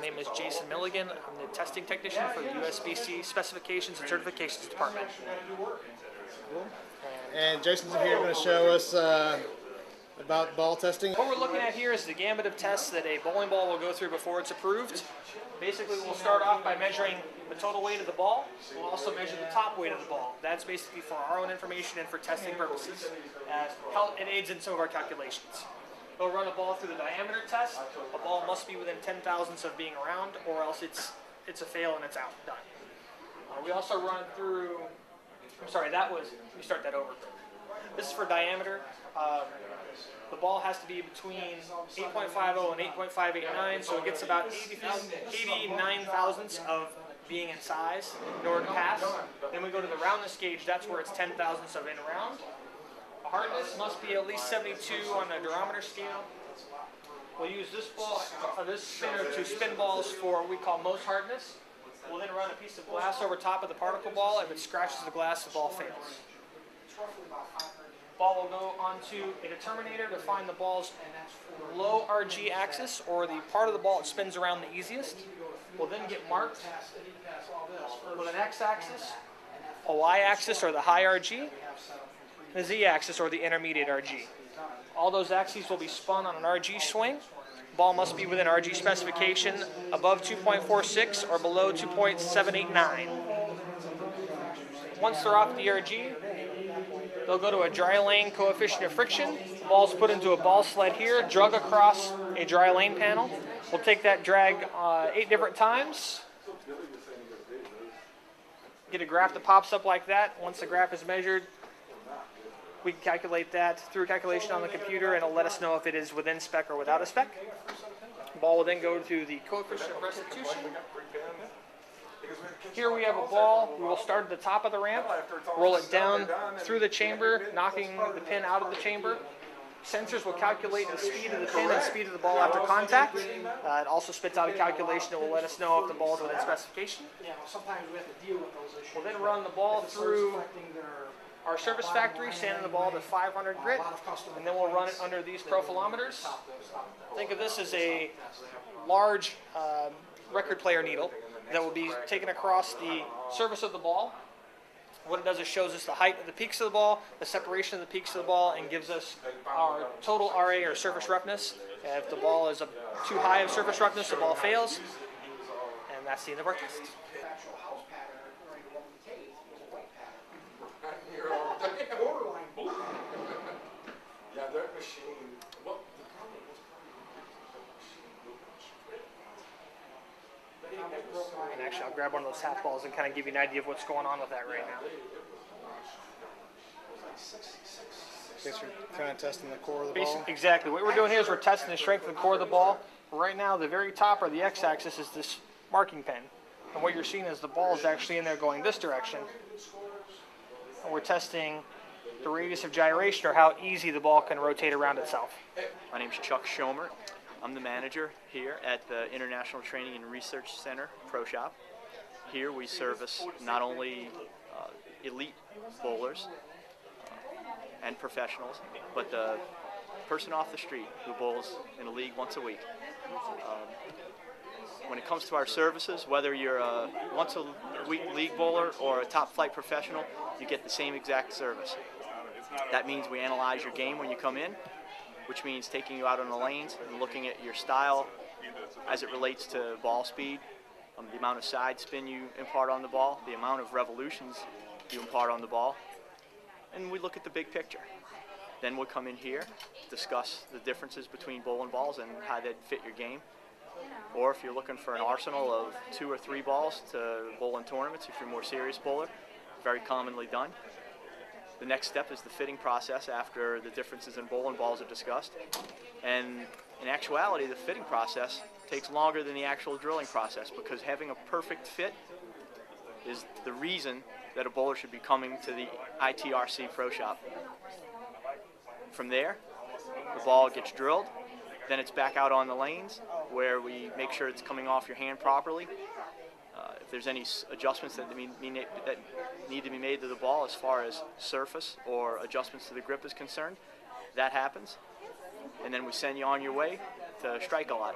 name is Jason Milligan. I'm the testing technician for the USBC Specifications and Certifications Department. Cool. And Jason's here going to show us about ball testing. What we're looking at here is the gamut of tests that a bowling ball will go through before it's approved. Basically, we'll start off by measuring the total weight of the ball. We'll also measure the top weight of the ball. That's basically for our own information and for testing purposes. It aids in some of our calculations. We'll run a ball through the diameter test. A ball must be within 10 thousandths of being round, or else it's a fail and it's out, done. We also run through, let me start that over. This is for diameter. The ball has to be between 8.50 and 8.589, so it gets about 89 thousandths of being in size in order to pass. Then we go to the roundness gauge. That's where it's 10 thousandths of in round. Hardness must be at least 72 on the durometer scale. We'll use this spinner to spin balls for what we call most hardness. We'll then run a piece of glass over top of the particle ball. If it scratches the glass, the ball fails. Ball will go onto a determinator to find the ball's low RG axis, or the part of the ball it spins around the easiest. Will then get marked with an X-axis, a Y-axis, or the high RG, and a Z-axis, or the intermediate RG. All those axes will be spun on an RG swing. Ball must be within RG specification, above 2.46 or below 2.789. Once they're off the RG, they'll go to a dry lane coefficient of friction. The ball's put into a ball sled here, drug across a dry lane panel. We'll take that drag 8 different times. Get a graph that pops up like that. Once the graph is measured, we can calculate that through a calculation on the computer, and it'll let us know if it is within spec or without a spec. The ball will then go to the coefficient of restitution. Here we have a ball. We will start at the top of the ramp, roll it down through the chamber, knocking the pin out of the chamber. Sensors will calculate the speed of the pin and speed of the ball after contact. It also spits out a calculation that will let us know if the ball is within specification. We'll then run the ball through our service factory, sanding the ball to 500 grit, and then we'll run it under these profilometers. Think of this as a large record player needle that will be taken across the surface of the ball. What it does is shows us the height of the peaks of the ball, the separation of the peaks of the ball, and gives us our total RA, or surface roughness. If the ball is too high of surface roughness, the ball fails, and that's the end of our test. And actually, I'll grab one of those half balls and kind of give you an idea of what's going on with that right now. I guess we're kind of testing the core of the ball. Exactly. What we're doing here is we're testing the strength of the core of the ball. Right now, the very top, or the X-axis, is this marking pen. And what you're seeing is the ball is actually in there going this direction. And we're testing the radius of gyration, or how easy the ball can rotate around itself. My name is Schommer. I'm the manager here at the International Training and Research Center Pro Shop. Here we service not only elite bowlers and professionals, but the person off the street who bowls in a league once a week. When it comes to our services, whether you're a once-a-week league bowler or a top-flight professional, you get the same exact service. That means we analyze your game when you come in, which means taking you out on the lanes and looking at your style as it relates to ball speed, the amount of side spin you impart on the ball, the amount of revolutions you impart on the ball, and we look at the big picture. Then we'll come in here, discuss the differences between bowling balls and how they'd fit your game. Or if you're looking for an arsenal of 2 or 3 balls to bowl in tournaments, if you're a more serious bowler, very commonly done. The next step is the fitting process after the differences in bowling balls are discussed. And in actuality, the fitting process takes longer than the actual drilling process, because having a perfect fit is the reason that a bowler should be coming to the ITRC Pro Shop. From there, the ball gets drilled, then it's back out on the lanes where we make sure it's coming off your hand properly. If there's any adjustments that need to be made to the ball as far as surface or adjustments to the grip is concerned, that happens. And then we send you on your way to strike a lot.